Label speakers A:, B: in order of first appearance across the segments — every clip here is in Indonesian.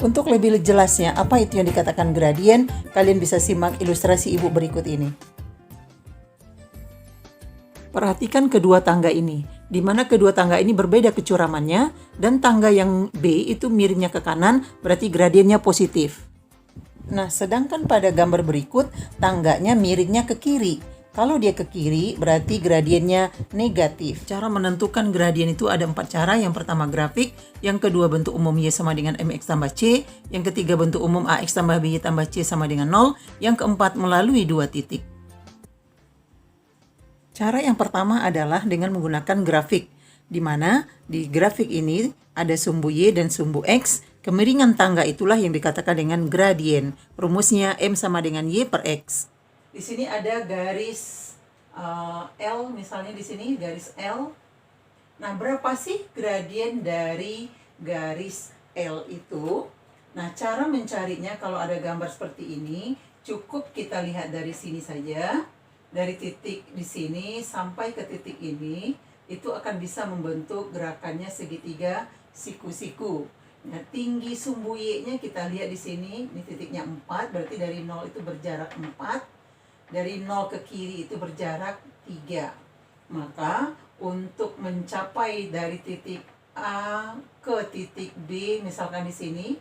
A: Untuk lebih jelasnya apa itu yang dikatakan gradien, kalian bisa simak ilustrasi ibu berikut ini. Perhatikan kedua tangga ini, di mana kedua tangga ini berbeda kecuramannya, dan tangga yang B itu miringnya ke kanan, berarti gradiennya positif. Nah, sedangkan pada gambar berikut, tangganya miringnya ke kiri. Kalau dia ke kiri, berarti gradiennya negatif. Cara menentukan gradien itu ada 4 cara. Yang pertama grafik, yang kedua bentuk umum Y sama dengan MX tambah C, yang ketiga bentuk umum AX tambah BY tambah C sama dengan 0, yang keempat melalui 2 titik. Cara yang pertama adalah dengan menggunakan grafik, di mana di grafik ini ada sumbu Y dan sumbu X. Kemiringan tangga itulah yang dikatakan dengan gradien. Rumusnya M sama dengan Y per X. Di sini ada garis L, misalnya di sini garis L. Nah, berapa sih gradien dari garis L itu? Nah, cara mencarinya kalau ada gambar seperti ini, cukup kita lihat dari sini saja. Dari titik di sini sampai ke titik ini, itu akan bisa membentuk gerakannya segitiga siku-siku. Nah, tinggi sumbu Y-nya kita lihat di sini, ini titiknya 4, berarti dari 0 itu berjarak 4. Dari 0 ke kiri itu berjarak 3. Maka untuk mencapai dari titik A ke titik B, misalkan di sini,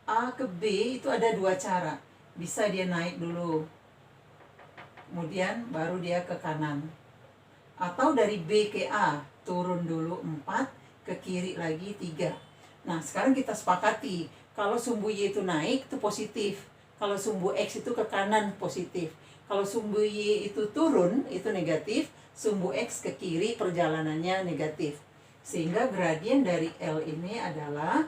A: A ke B itu ada 2 cara. Bisa dia naik dulu, kemudian baru dia ke kanan. Atau dari B ke A, turun dulu 4, ke kiri lagi 3. Nah, sekarang kita sepakati, kalau sumbu Y itu naik, itu positif. Kalau sumbu X itu ke kanan, positif. Kalau sumbu Y itu turun, itu negatif. Sumbu X ke kiri, perjalanannya negatif. Sehingga gradien dari L ini adalah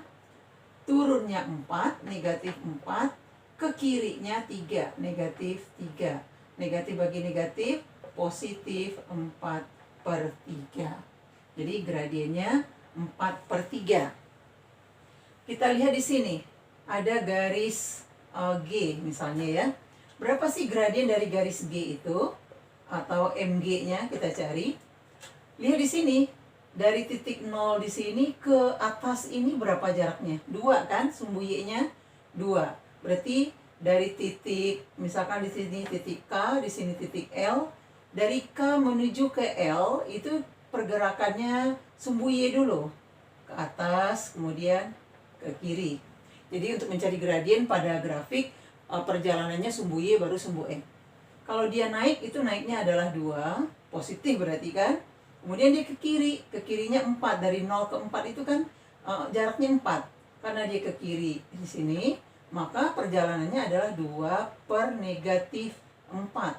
A: turunnya 4, negatif 4, ke kirinya 3, negatif 3. Negatif bagi negatif, positif 4/3. Jadi gradiennya 4/3. Kita lihat di sini, ada garis G misalnya ya. Berapa sih gradien dari garis G itu? Atau MG-nya kita cari. Lihat di sini, dari titik 0 di sini ke atas ini berapa jaraknya? 2 kan, sumbu Y-nya 2. Berarti dari titik, misalkan di sini titik K, di sini titik L. Dari K menuju ke L, itu pergerakannya sumbu Y dulu. Ke atas, kemudian ke kiri. Jadi untuk mencari gradien pada grafik, perjalanannya sumbu Y baru sumbu X. Kalau dia naik, itu naiknya adalah 2, positif berarti kan. Kemudian dia ke kiri, ke kirinya 4. Dari 0 ke 4 itu kan jaraknya 4. Karena dia ke kiri di sini, maka perjalanannya adalah 2/-4.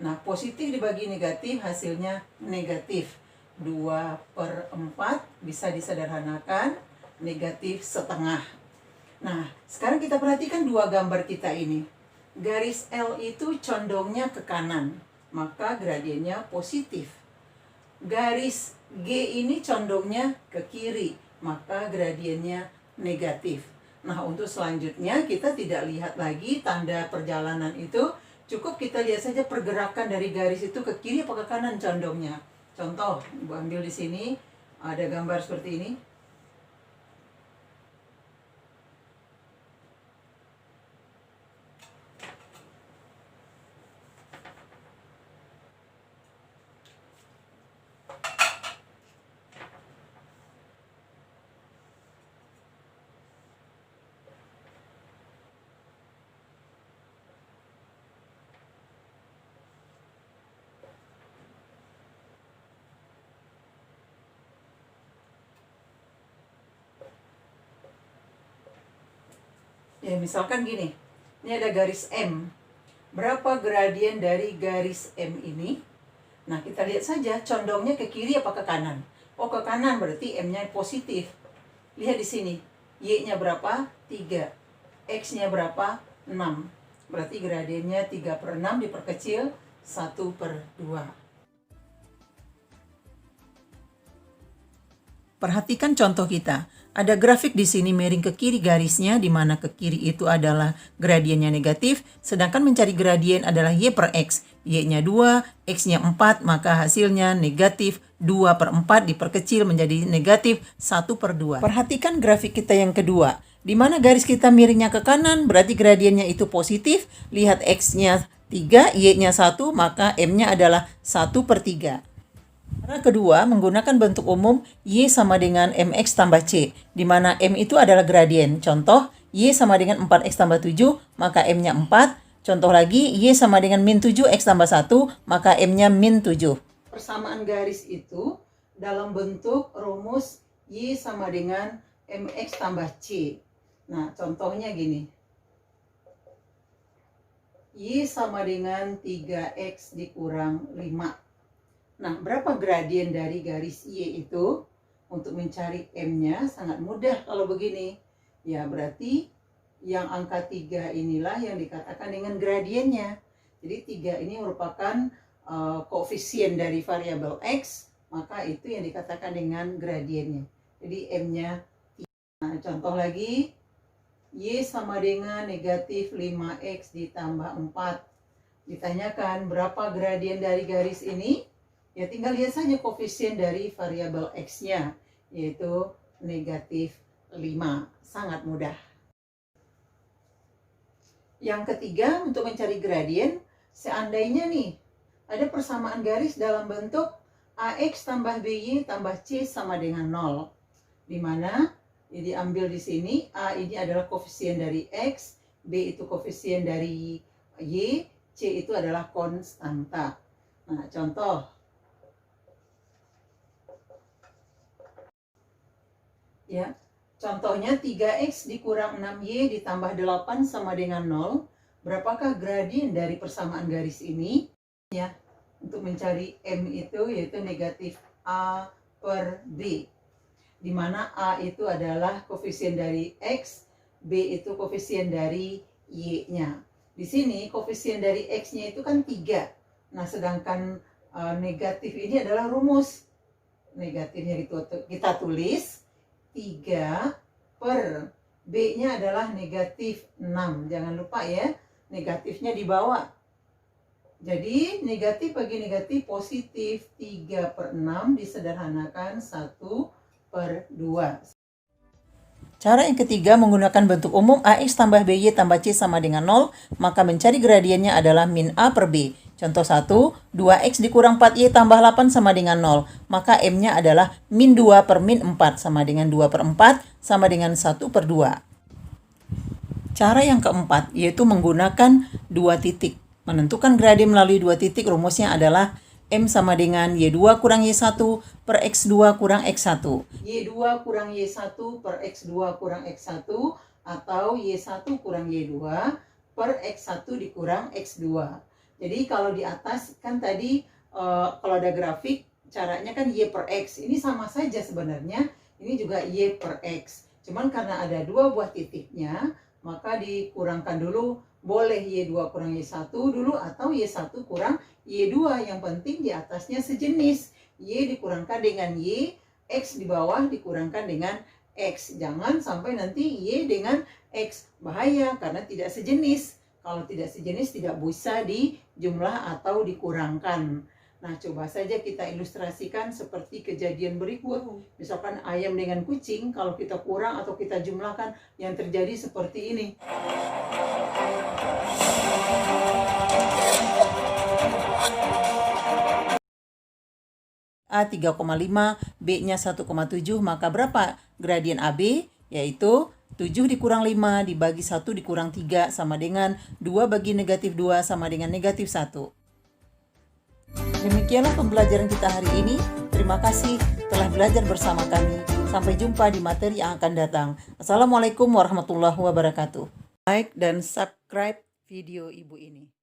A: Nah, positif dibagi negatif, hasilnya negatif. 2/4 bisa disederhanakan, negatif setengah. Nah, sekarang kita perhatikan dua gambar kita ini. Garis L itu condongnya ke kanan, maka gradiennya positif. Garis G ini condongnya ke kiri, maka gradiennya negatif. Nah, untuk selanjutnya kita tidak lihat lagi tanda perjalanan itu, cukup kita lihat saja pergerakan dari garis itu ke kiri atau ke kanan condongnya. Contoh, Ibu ambil di sini, ada gambar seperti ini. Ya, misalkan gini, ini ada garis M. Berapa gradien dari garis M ini? Nah, kita lihat saja condongnya ke kiri apa ke kanan. Oh, ke kanan berarti M-nya positif. Lihat di sini, Y-nya berapa? 3. X-nya berapa? 6. Berarti gradiennya 3/6 diperkecil 1/2. Perhatikan contoh kita. Ada grafik di sini miring ke kiri garisnya, di mana ke kiri itu adalah gradiennya negatif, sedangkan mencari gradien adalah Y per X. Y-nya 2, X-nya 4, maka hasilnya negatif 2/4 diperkecil menjadi negatif 1/2. Perhatikan grafik kita yang kedua. Di mana garis kita miringnya ke kanan, berarti gradiennya itu positif. Lihat X-nya 3, Y-nya 1, maka M-nya adalah 1/3. Cara kedua, menggunakan bentuk umum Y sama dengan MX tambah C, di mana M itu adalah gradien. Contoh, Y sama dengan 4X tambah 7, maka M-nya 4. Contoh lagi, Y sama dengan min 7X tambah 1, maka M-nya min 7. Persamaan garis itu dalam bentuk rumus Y sama dengan MX tambah C. Nah, contohnya gini. Y sama dengan 3X dikurang 5. Nah, berapa gradien dari garis Y itu? Untuk mencari M-nya sangat mudah kalau begini. Ya, berarti yang angka 3 inilah yang dikatakan dengan gradiennya. Jadi 3 ini merupakan koefisien dari variabel X, maka itu yang dikatakan dengan gradiennya. Jadi M-nya 3. Nah, contoh lagi, Y sama dengan negatif 5X ditambah 4. Ditanyakan berapa gradien dari garis ini? Ya tinggal lihat saja koefisien dari variabel X-nya, yaitu negatif 5. Sangat mudah. Yang ketiga, untuk mencari gradien, seandainya nih, ada persamaan garis dalam bentuk AX tambah BY tambah C sama dengan 0. Di mana ini diambil di sini, A ini adalah koefisien dari X, B itu koefisien dari Y, C itu adalah konstanta. Nah, contoh. Ya, contohnya 3X dikurang 6Y ditambah 8 sama dengan 0. Berapakah gradien dari persamaan garis ini? Ya, untuk mencari M itu yaitu negatif A per B. Di mana A itu adalah koefisien dari X, B itu koefisien dari Y-nya. Di sini koefisien dari X-nya itu kan 3. Nah, sedangkan negatif ini adalah rumus. Negatifnya kita tulis 3 per B-nya adalah negatif 6. Jangan lupa ya, negatifnya di bawah. Jadi negatif bagi negatif positif, 3/6 disederhanakan 1/2. Cara yang ketiga, menggunakan bentuk umum AX tambah BY tambah C sama dengan 0, maka mencari gradiennya adalah min A per B. Contoh 1, 2X dikurang 4Y tambah 8 sama dengan 0, maka M-nya adalah min 2 per min 4 sama dengan 2/4 sama dengan 1/2. Cara yang keempat, yaitu menggunakan 2 titik. Menentukan gradien melalui 2 titik, rumusnya adalah M sama dengan Y2 kurang Y1 per X2 kurang X1. Y2 kurang Y1 per X2 kurang X1 atau Y1 kurang Y2 per X1 dikurang X2. Jadi kalau di atas kan tadi kalau ada grafik caranya kan Y per X. Ini sama saja sebenarnya. Ini juga Y per X. Cuman karena ada 2 buah titiknya, maka dikurangkan dulu. Boleh Y2 kurang Y1 dulu atau Y1 kurang Y2. Yang penting di atasnya sejenis. Y dikurangkan dengan Y, X di bawah dikurangkan dengan X. Jangan sampai nanti Y dengan X. Bahaya karena tidak sejenis. Kalau tidak sejenis tidak bisa dijumlah atau dikurangkan. Nah, coba saja kita ilustrasikan seperti kejadian berikut. Misalkan ayam dengan kucing, kalau kita kurang atau kita jumlahkan, yang terjadi seperti ini. A 3,5, B-nya 1,7, maka berapa gradien AB? Yaitu 7 dikurang 5 dibagi 1 dikurang 3 sama dengan 2 bagi negatif 2 sama dengan negatif 1. Demikianlah pembelajaran kita hari ini. Terima kasih telah belajar bersama kami. Sampai jumpa di materi yang akan datang. Assalamualaikum warahmatullahi wabarakatuh. Like dan subscribe video ibu ini.